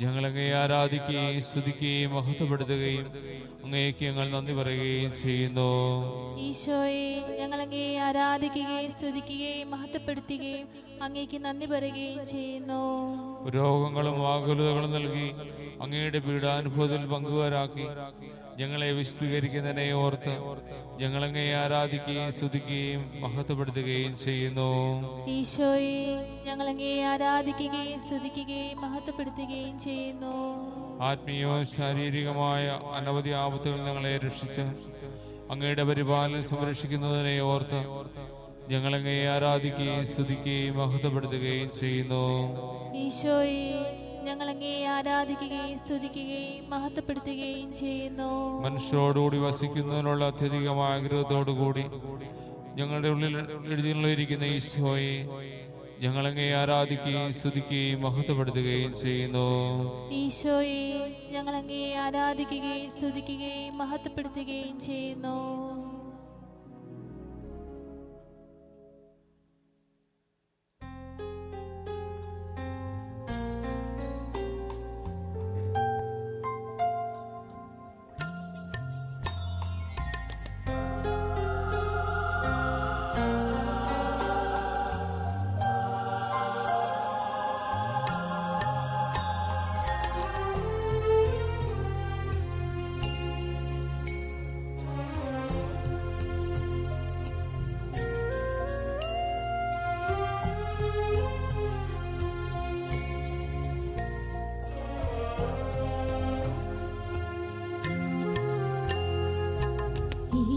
ഞങ്ങൾ അങ്ങയെ ആരാധിക്കുകയും സ്തുതിക്കുകയും മഹത്വപ്പെടുത്തുകയും അങ്ങേക്ക് ഞങ്ങൾ നന്ദി പറയുകയും ചെയ്യുന്നു. ഈശോയെ, ഞങ്ങൾ അങ്ങയെ ആരാധിക്കുകയും സ്തുതിക്കുകയും മഹത്വപ്പെടുത്തുകയും അങ്ങേക്ക് നന്ദി പറയുകയും ചെയ്യുന്നു. രോഗങ്ങളും ആകുലതകളും നൽകി അങ്ങയുടെ പീഡാനുഭവത്തിൽ പങ്കുകാരാക്കി ഞങ്ങളെ വിശദീകരിക്കുന്നതിനെ ഓർത്ത് ഞങ്ങൾ അങ്ങയെ ആരാധിക്കുകയും സ്തുതിക്കുകയും മഹത്വപ്പെടുത്തുകയും ചെയ്യുന്നു. ഈശോയെ, ഞങ്ങൾ അങ്ങയെ ആരാധിക്കുകയും സ്തുതിക്കുകയും മഹത്വപ്പെടുത്തുകയും ചെയ്യുന്നു. ആത്മീയവും ശാരീരികമായ അനവധി ആപത്തുകൾ ഞങ്ങളെ രക്ഷിച്ച് അങ്ങയുടെ പരിപാലനം സംരക്ഷിക്കുന്നതിനെ ഓർത്ത് ഞങ്ങൾ അങ്ങയെ ആരാധിക്കുകയും സ്തുതിക്കുകയും മഹത്വപ്പെടുത്തുകയും ചെയ്യുന്നു. ഈശോയെ, ഞങ്ങൾ അങ്ങയെ ആരാധിക്കുകയും സ്തുതിക്കുകയും മഹത്വപ്പെടുത്തുകയും ചെയ്യുന്നു. മനുഷ്യരോടുകൂടി വസിക്കുന്നതിനുള്ള അത്യധികമായ ആഗ്രഹത്തോടുകൂടി ഞങ്ങളുടെ ഉള്ളിൽ എഴുതിയിരിക്കുന്ന ഈശോയെ, ഞങ്ങൾ അങ്ങയെ ആരാധിക്കുകയും സ്തുതിക്കുകയും മഹത്വപ്പെടുത്തുകയും ചെയ്യുന്നു. ഈശോയെ, ഞങ്ങൾ അങ്ങയെ ആരാധിക്കുകയും സ്തുതിക്കുകയും മഹത്വപ്പെടുത്തുകയും ചെയ്യുന്നു.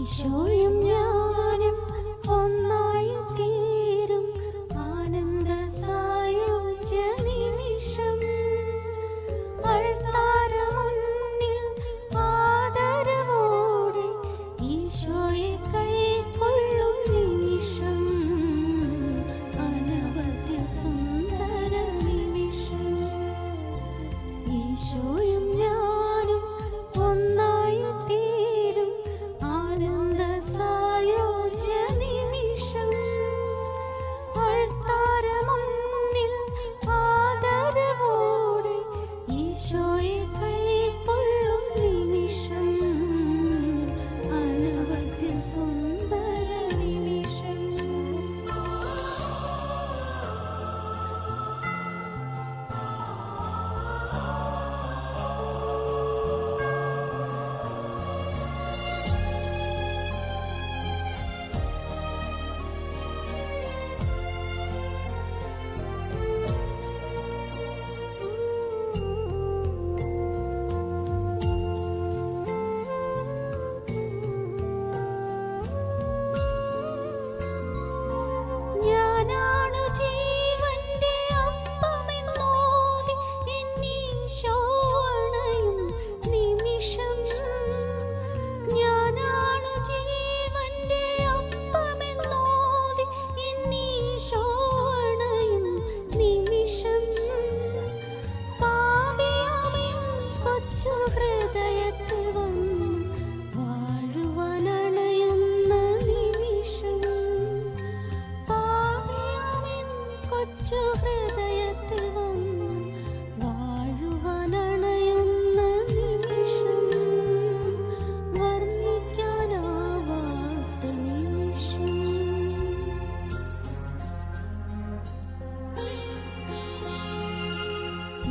ഈശോയും ഞാനും ഒന്നായി തീരും ആനന്ദ സായുജ്യ നിമിഷം. അൾത്താരമുന്നിൽ ആദരവോടെ ഈശോയെ കൈക്കൊള്ളും നിമിഷം. അനവധ്യ സുന്ദര നിമിഷം. ഈശോയും ഞാനും ഒന്നായി തീരും ആനന്ദ സായുജ്യ നിമിഷം. അൾത്താരമുന്നിൽ ആദരവോടെ ഈശോയെ കൈക്കൊള്ളും നിമിഷം. അനവധ്യ സുന്ദര നിമിഷം. ഞാനാണു ജീവന്റെ അപ്പമെന്നോതി എന്നീശോ അണയും നിമിഷം. ഞാനാണു ജീവന്റെ അപ്പമെന്നോതി എന്നീശോ അണയും നിമിഷം. പാപിയാമിൻ കൊച്ചു ഹൃദയത്തിൽ വന്നു വാഴുവാനണയുന്ന നിമിഷം. പാപിയാമിൻ കൊച്ചു ഹൃദയത്തിൽ വന്നു വാഴുവാനണയുന്ന നിമിഷം. വർണ്ണിക്കാനാവാത്ത നിമിഷം.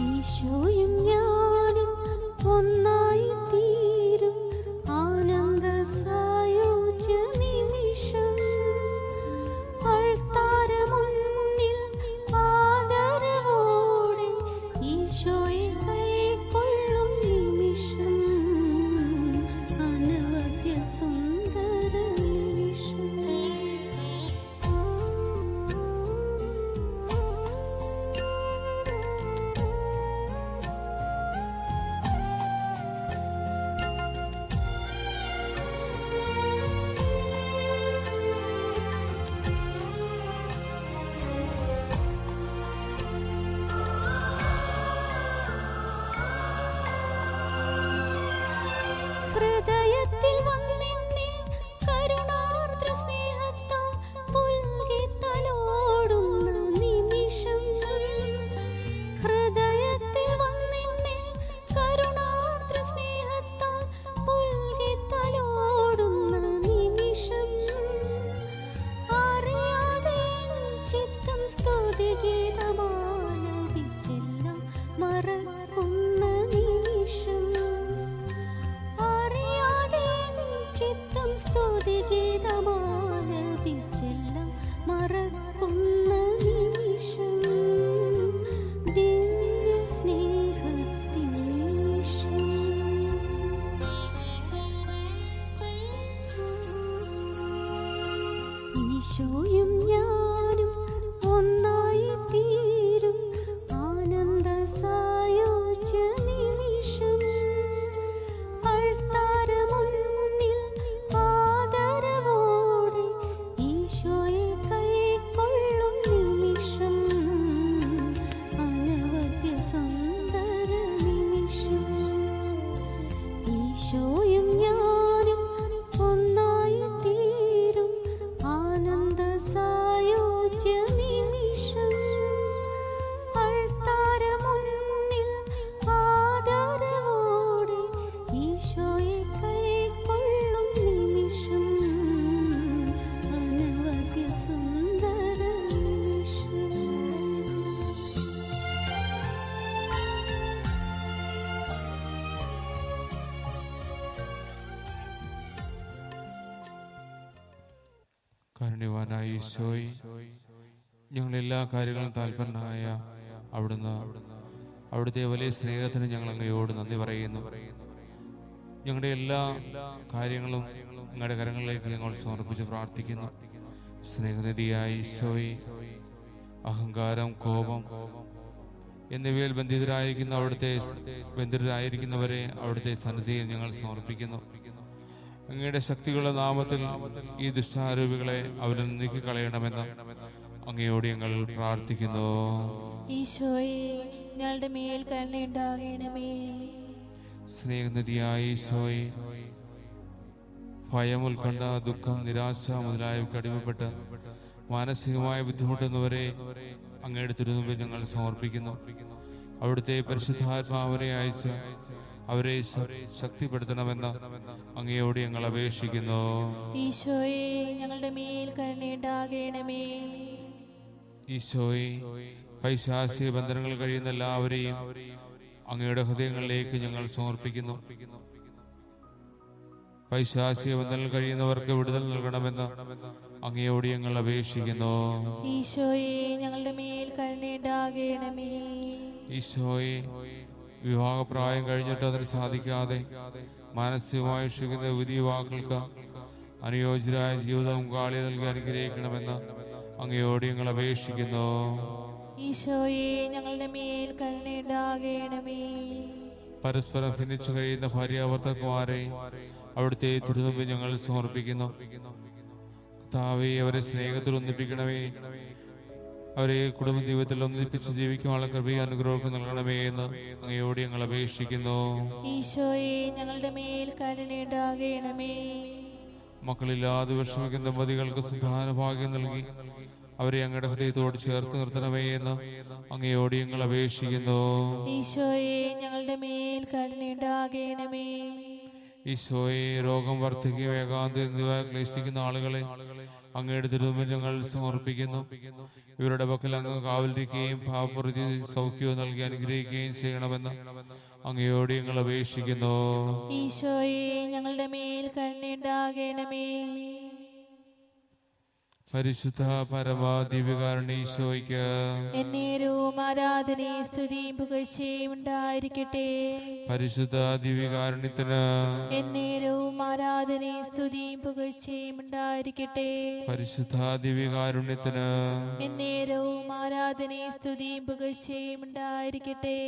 ഈശോയും ഞാനും ഒന്നായി തീരും ആനന്ദ സായുജ്യ നിമിഷം. അൾത്താരമുന്നിൽ ആദരവോടെ ഈശോയെ കൈക്കൊള്ളും നിമിഷം. അനവധ്യ സുന്ദര നിമിഷം. ഹൃദയത്തിൽ വന്നെന്നെ കരുണാർദ്ര സ്നേഹത്താൽ പുൽകിത്തലോടുന്ന നിമിഷം. ഹൃദയത്തിൽ വന്നെന്നെ കരുണാർദ്ര സ്നേഹത്താൽ പുൽകിത്തലോടുന്ന നിമിഷം. അറിയാതെ ചിത്തം സ്തുതിഗീതമാലപിച്ചെല്ലാം മറക്കുന്ന നിമിഷം. അറിയാതെ ചിത്തം സ്തുതിഗീതമാലപിച്ചെല്ലാം മറക്കുന്ന നിമിഷം. ദിവ്യ സ്നേഹത്തിൻ നിമിഷം. ഈശോയും ഞാനും ഒന്നായി തീരും ആനന്ദ സായുജ്യ നിമിഷം. അൾത്താരമുന്നിൽ ആദരവോടെ ഈശോയെ കൈക്കൊള്ളും നിമിഷം. അനവധ്യ സുന്ദര നിമിഷം. ഈശോയും ഞാനും ഒന്നായി തീരും ആനന്ദ സായുജ്യ നിമിഷം. അൾത്താരമുന്നിൽ ആദരവോടെ ഈശോയെ കൈക്കൊള്ളും നിമിഷം. അനവധ്യ സുന്ദര നിമിഷം. കാരുണ്യവാനായ ഈശോയെ, ഞങ്ങളെല്ലാ കാര്യങ്ങളും താല്പര്യനായ അവിടുന്ന് അവിടുത്തെ വലിയ സ്നേഹത്തിന് ഞങ്ങൾ അങ്ങയോട് നന്ദി പറയുന്നു. ഞങ്ങളുടെ എല്ലാ കാര്യങ്ങളും അങ്ങയുടെ കരങ്ങളിലേക്ക് ഞങ്ങൾ സമർപ്പിച്ച് പ്രാർത്ഥിക്കുന്നു. സ്നേഹനിധിയായ ഈശോയെ, അഹങ്കാരം, കോപം എന്നിവയിൽ ബന്ധിതരായിരിക്കുന്നവരെ അവിടുത്തെ സന്നിധിയിൽ ഞങ്ങൾ സമർപ്പിക്കുന്നു. അങ്ങയുടെ ശക്തികളുടെ നാമത്തിൽ ഈ ദുഷ്ടാരൂപികളെ അവരിൽ നീക്കിക്കളയണമെന്ന് അങ്ങയോട് ഞങ്ങൾ പ്രാർത്ഥിക്കുന്നു. ഈശോയെ, ഞങ്ങളുടെ മേൽ കരുണയുണ്ടാകണമേ. സ്നേഹനിധിയായ ഈശോയെ, ഭയം, ഉത്കണ്ഠ, ദുഃഖം, നിരാശ മുതലായവയ്ക്ക് അടിമപ്പെട്ട് മാനസികമായ ബുദ്ധിമുട്ടുന്നവരെ അങ്ങയുടെ തിരുമുമ്പിൽ ഞങ്ങൾ സമർപ്പിക്കുന്നു. അവിടുത്തെ പരിശുദ്ധാത്മാവിനെ അയച്ച് അവരെ ശക്തിപ്പെടുത്തണമെന്ന് അങ്ങയോട് ഞങ്ങൾ അപേക്ഷിക്കുന്നു. ഈശോയെ, ഞങ്ങളുടെ മേൽ കരുണയുണ്ടാകണമേ. ഈശോയെ, പൈശാചിക ബന്ധനങ്ങൾ കഴിയുന്ന എല്ലാവരെയും അങ്ങയുടെ ഹൃദയങ്ങളിലേക്ക് ഞങ്ങൾ സമർപ്പിക്കുന്നു. പൈശാചിക ബന്ധനങ്ങൾ കഴിയുന്നവർക്ക് വിടുതൽ നൽകണമെന്ന് അങ്ങയോട് ഞങ്ങൾ അപേക്ഷിക്കുന്നു. ഈശോയെ, ഞങ്ങളുടെ മേൽ കരുണയുണ്ടാകണമേ. ഈശോയെ, വിവാഹപ്രായം കഴിഞ്ഞിട്ട് അതിന് സാധിക്കാതെ മാനസികമായി ക്ഷയിക്കുന്ന യുവതി യുവാക്കൾക്ക് അനുയോജ്യരായ ജീവിതം കാളി നൽകി അനുഗ്രഹിക്കണമെന്ന് അങ്ങയോട് ഞങ്ങൾ അപേക്ഷിക്കുന്നു. ഈശോയെ, ഞങ്ങളുടെ മേൽ കരുണയുണ്ടാകണമേ. പരസ്പരം ഭിന്നിച്ചു കഴിയുന്ന ഭാര്യാഭർത്താക്കന്മാരെ അവിടുത്തെ തിരുമുമ്പിൽ ഞങ്ങൾ സമർപ്പിക്കുന്നു. കർത്താവേ, അവരെ സ്നേഹത്തിൽ ഒന്നിപ്പിക്കണമേ. അവരെ കുടുംബ ജീവിതത്തിൽ ഒന്നിപ്പിച്ച് ജീവിക്കാനുള്ള കൃപയും അനുഗ്രഹമൊക്കെ നൽകണമേ എന്ന് അങ്ങയോട് ഞങ്ങൾ അപേക്ഷിക്കുന്നു. ഈശോയെ, ഞങ്ങളുടെ മേൽ കരുണയുണ്ടാകണമേ. മക്കളില്ലാതെ വിഷമിക്കുന്ന ദമ്പതികൾക്ക് സന്താന ഭാഗ്യം നൽകി അവരെ അങ്ങയുടെ ഹൃദയത്തോട് ചേർത്ത് നിർത്തണമേ എന്ന് അങ്ങയോട് ഞങ്ങൾ അപേക്ഷിക്കുന്നു. ഈശോയെ, ഞങ്ങളുടെ മേൽ കരുണയുണ്ടാകണമേ. ഈശോയെ, രോഗം, വർദ്ധിക്കുകയും ഏകാന്തം എന്നിവ ക്ലേശിക്കുന്ന ആളുകളെ അങ്ങയുടെ തിരുമുമ്പിൽ ഞങ്ങൾ സമർപ്പിക്കുന്നു. ഇവരുടെ പക്കൽ അങ്ങ് കാവലിരിക്കുകയും പാപപ്രതി സൗഖ്യവും നൽകി അനുഗ്രഹിക്കുകയും ചെയ്യണമെന്ന് അങ്ങയോട് ഞങ്ങൾ അപേക്ഷിക്കുന്നു. ഈശോയെ, ഞങ്ങളുടെ മേൽ കരുണയുണ്ടാകണമേ. പരിശുദ്ധ പരമാദിവ്യകാരുണ്യ ഈശോയ്ക്ക് എന്നേരവും ആരാധനയും സ്തുതിയും പുകഴ്ചയും ഉണ്ടായിരിക്കട്ടെ. പരിശുദ്ധ ദിവ്യകാരുണ്യത്തിന് എന്നേരവും ആരാധനയും സ്തുതിയും പുകഴ്ചയും ഉണ്ടായിരിക്കട്ടെ. പരിശുദ്ധ ദിവ്യകാരുണ്യത്തിന് എന്നേരവും ആരാധനയും സ്തുതിയും പുകഴ്ചയും ഉണ്ടായിരിക്കട്ടെ.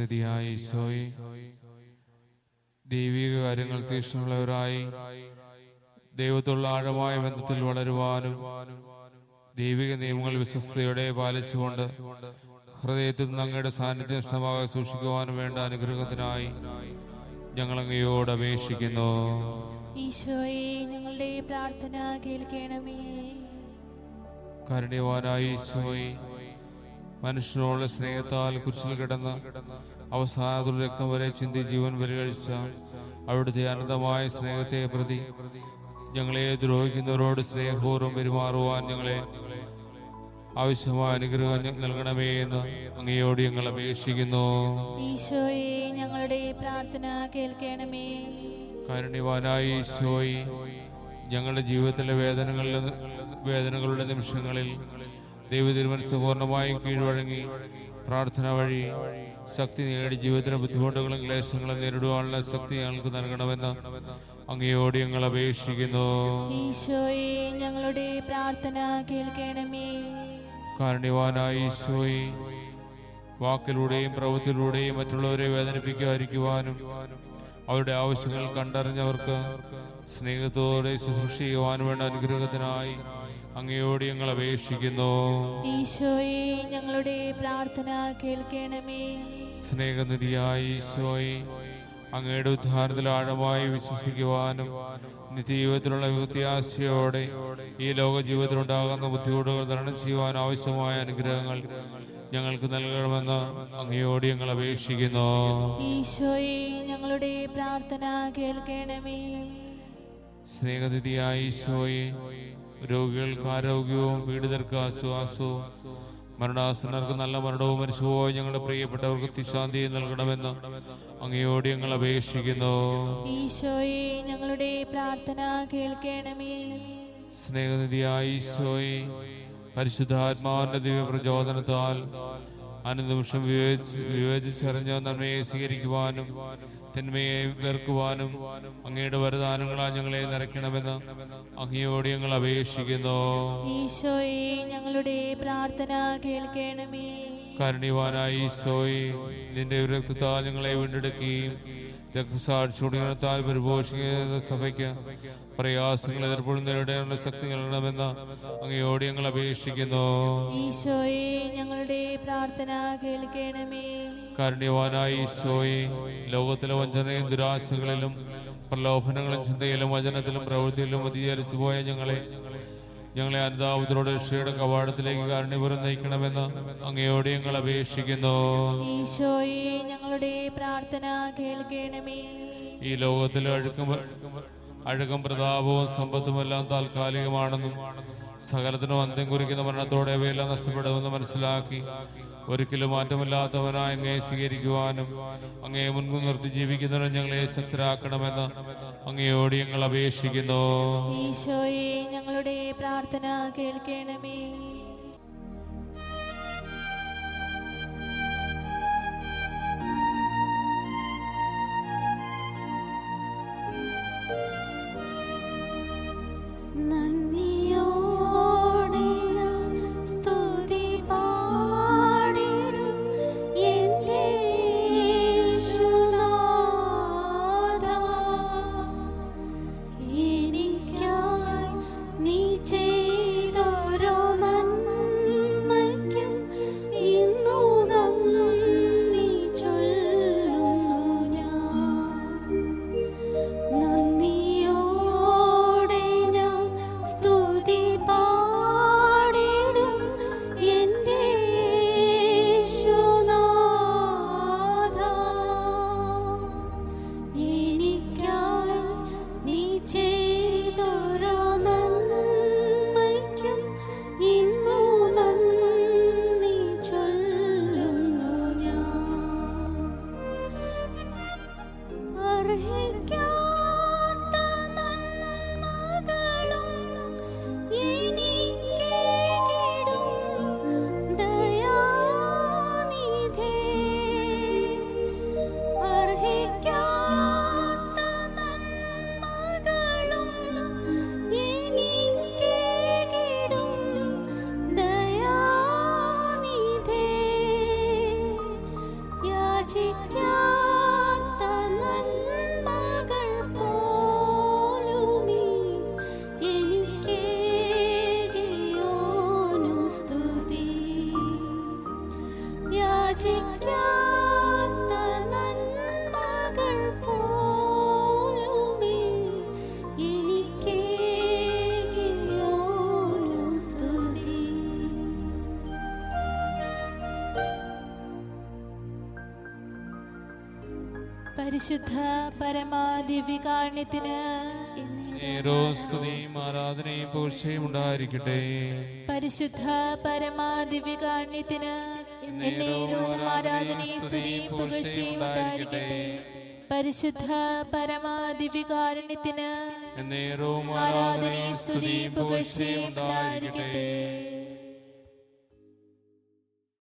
സ്നേഹനിധിയായ ഈശോയെ, ദൈവിക കാര്യങ്ങൾ തീക്ഷ്ണമുള്ളവരായി ദൈവത്തോടുള്ള ആഴമായ ബന്ധത്തിൽ വളരുവാനും ദൈവിക നിയമങ്ങൾ വിശ്വസ്തയോടെ പാലിച്ചുകൊണ്ട് ഹൃദയത്തിൽ നിന്ന് അങ്ങയുടെ സാന്നിധ്യം നഷ്ടമാകാതെ സൂക്ഷിക്കുവാനും വേണ്ട അനുഗ്രഹത്തിനായി ഞങ്ങൾ അങ്ങയോട് അപേക്ഷിക്കുന്നു. ഈശോയെ, ഞങ്ങളുടെ പ്രാർത്ഥന കേൾക്കണമേ. കാരുണ്യവാനായ ഈശോയെ, മനുഷ്യനോടുള്ള സ്നേഹത്താൽ കുരിശിൽ കിടന്ന് അവസാനത്തോടെ രക്തം വരെ ചിന്തി ജീവൻ പരിഗണിച്ച അവിടുത്തെ അനന്തമായ സ്നേഹത്തെ പ്രതി ഞങ്ങളെ ദ്രോഹിക്കുന്നവരോട് സ്നേഹപൂർവ്വം പെരുമാറുവാൻ ഞങ്ങളെ ആവശ്യമായ അനുഗ്രഹം നൽകണമേ എന്ന് അങ്ങയോട് ഞങ്ങൾ അപേക്ഷിക്കുന്നു. ഈശോയെ, ഞങ്ങളുടെ പ്രാർത്ഥന കേൾക്കണമേ. കാരുണ്യവാനായ ഈശോയെ, ഞങ്ങളുടെ ജീവിതത്തിലെ വേദനകളുടെ നിമിഷങ്ങളിൽ ദൈവതിരുമനസ്സ് പൂർണ്ണമായും കീഴ്വഴങ്ങി പ്രാർത്ഥന വഴി ശക്തി നേടി ജീവിതത്തിലെ ബുദ്ധിമുട്ടുകളും ക്ലേശങ്ങളും നേരിടുവാനുള്ള ശക്തി ഞങ്ങൾക്ക് നൽകണമെന്ന് അങ്ങയോട് ഞങ്ങൾ അപേക്ഷിക്കുന്നു. ഈശോയെ, ഞങ്ങളുടെ പ്രാർത്ഥന കേൾക്കണമേ. കാരുണ്യവാനായ ഈശോയെ, വാക്കിലൂടെയും പ്രവൃത്തിയിലൂടെയും മറ്റുള്ളവരെ വേദനിപ്പിക്കാതിരിക്കുവാനും അവരുടെ ആവശ്യങ്ങൾ കണ്ടറിഞ്ഞവർക്ക് സ്നേഹത്തോടെ ശുശ്രൂഷ ചെയ്യുവാനും വേണ്ട അനുഗ്രഹത്തിനായി അങ്ങയോട് ഞങ്ങൾ അപേക്ഷിക്കുന്നു. ഈശോയെ, ഞങ്ങളുടെ പ്രാർത്ഥന കേൾക്കണമേ. സ്നേഹനിധിയായ ഈശോയെ, അങ്ങയുടെ ഉദ്ധാരത്തിൽ ആഴമായി വിശ്വസിക്കുവാനും നിത്യജീവിതത്തിലുള്ള വ്യത്യാസയോടെ ഈ ലോക ജീവിതത്തിലുണ്ടാകുന്ന ബുദ്ധിമുട്ടുകൾ തരണം ചെയ്യുവാൻ ആവശ്യമായ അനുഗ്രഹങ്ങൾ ഞങ്ങൾക്ക് നൽകണമെന്ന് അങ്ങയോട് ഞങ്ങൾ അപേക്ഷിക്കുന്നു. ഈശോയെ, ഞങ്ങളുടെ പ്രാർത്ഥന കേൾക്കണമേ. സ്നേഹനിധിയായ ഈശോയെ, രോഗികൾക്ക് ആരോഗ്യവും പീഡിതർക്ക് ആശ്വാസവും മരണാസന്നർക്ക് നല്ല മരണവും മരിച്ചുപോയി ഞങ്ങളുടെ പ്രിയപ്പെട്ടവർക്ക് തിശാന്തിയും നൽകണമെന്ന് അങ്ങയോട് ഞങ്ങൾ അപേക്ഷിക്കുന്നു. ഈശോയെ, ഞങ്ങളുടെ പ്രാർത്ഥന കേൾക്കണമേ. സ്നേഹനിധിയായ ഈശോയെ, പരിശുദ്ധാത്മാവിന്റെ ദിവ്യ പ്രചോദനത്താൽ അനുനിമിഷം വിവേചിച്ചറിഞ്ഞ നന്മയെ സ്വീകരിക്കുവാനും തിന്മയെ വെറുക്കുവാനും അങ്ങയുടെ വരദാനങ്ങളാൽ ഞങ്ങളെ നിറയ്ക്കണമെന്ന് അങ്ങയോട് ഞങ്ങൾ അപേക്ഷിക്കുന്നു. ഈശോയെ, ഞങ്ങളുടെ പ്രാർത്ഥന കേൾക്കണമേ. കാരുണ്യവാനായ ഈശോയെ, നിന്റെ രക്തത്താൽ ഞങ്ങളെ വീണ്ടെടുക്കുകയും രക്തസാക്ഷിയോടാൽ പരിപോഷിക്കുന്ന സഭയ്ക്ക് പ്രയാസങ്ങൾ എതിർപ്പോഴും നേരിടാനുള്ള ശക്തി നൽകണമെന്ന് അങ്ങയോട് ഞങ്ങൾ അപേക്ഷിക്കുന്നു. ഈശോയെ, ഞങ്ങളുടെ പ്രാർത്ഥന കേൾക്കണമേ. കാരുണ്യവാനായ ഈശോയെ, ലോകത്തിലെ വഞ്ചനയും ദുരാശകളിലും പ്രലോഭനങ്ങളും ചിന്തയിലും വചനത്തിലും പ്രവൃത്തിയിലും വ്യതിചലിച്ചു പോയ ഞങ്ങളെ അനുതാപത്തിലൂടെ രക്ഷയുടെ കവാടത്തിലേക്ക് കാരുണ്യപുരം നയിക്കണമെന്ന് അങ്ങയോട് ഞങ്ങൾ അപേക്ഷിക്കുന്നു. ഈശോയെ, ഞങ്ങളുടെ പ്രാർത്ഥന കേൾക്കണമേ. ഈ ലോകത്തിലെ അഴുക്കും പ്രതാപവും സമ്പത്തുമെല്ലാം താൽക്കാലികമാണെന്നും സകലത്തിനും അന്ത്യം കുറിക്കുന്ന മരണത്തോടെ അവയെല്ലാം നഷ്ടപ്പെടുമെന്ന് മനസ്സിലാക്കി ഒരിക്കലും മാറ്റമില്ലാത്തവനായി അങ്ങയെ സ്വീകരിക്കുവാനും അങ്ങയെ മുൻകൂർ നിർത്തി ജീവിക്കുന്നതിനും ഞങ്ങളെ ശക്തരാക്കണമെന്ന് അങ്ങയോട് ഞങ്ങൾ അപേക്ഷിക്കുന്നു. ഈശോയെ, ഞങ്ങളുടെ പ്രാർത്ഥന കേൾക്കണമേ. നന്ദിയോടെ ഞാൻ സ്തുതി പാടിടും എൻ്റെ യേശുനാഥാ. എനിക്കായി നീ ചെയ്തൊരു നന്മയ്ക്കും ഇന്നു നന്ദി ചൊല്ലുന്നു ഞാൻ. നന്ദിയോടെ ഞാൻ സ്തുതി പാടിടും എൻ്റെ യേശുനാഥാ. എനിക്കായി നീ ചെയ്തൊരു നന്മയ്ക്കും ഇന്നു നന്ദി ചൊല്ലുന്നു ഞാൻ. അർഹിക്കാത്ത നന്മകളും എനിക്കേകിടും ദയാനിധേ. അർഹിക്കാത്ത നന്മകളും എനിക്കേകിടും ദയാനിധേ. യാചിക്ക പരിശുദ്ധ പരമാദിവ്യകാരുണ്യത്തിന് നേരവും സ്തുതിയും ആരാധനയും പുകഴ്ചയും ഉണ്ടായിരിക്കട്ടെ. പരിശുദ്ധ പരമാദിവ്യകാരുണ്യത്തിന് എന്നേരവും ആരാധനയും സ്തുതിയും പുകഴ്ചയും ഉണ്ടായിരിക്കട്ടെ. പരിശുദ്ധ പരമാദിവ്യകാരുണ്യത്തിന് എന്നേരവും ആരാധനയും സ്തുതിയും പുകഴ്ചയും ഉണ്ടായിരിക്കട്ടെ.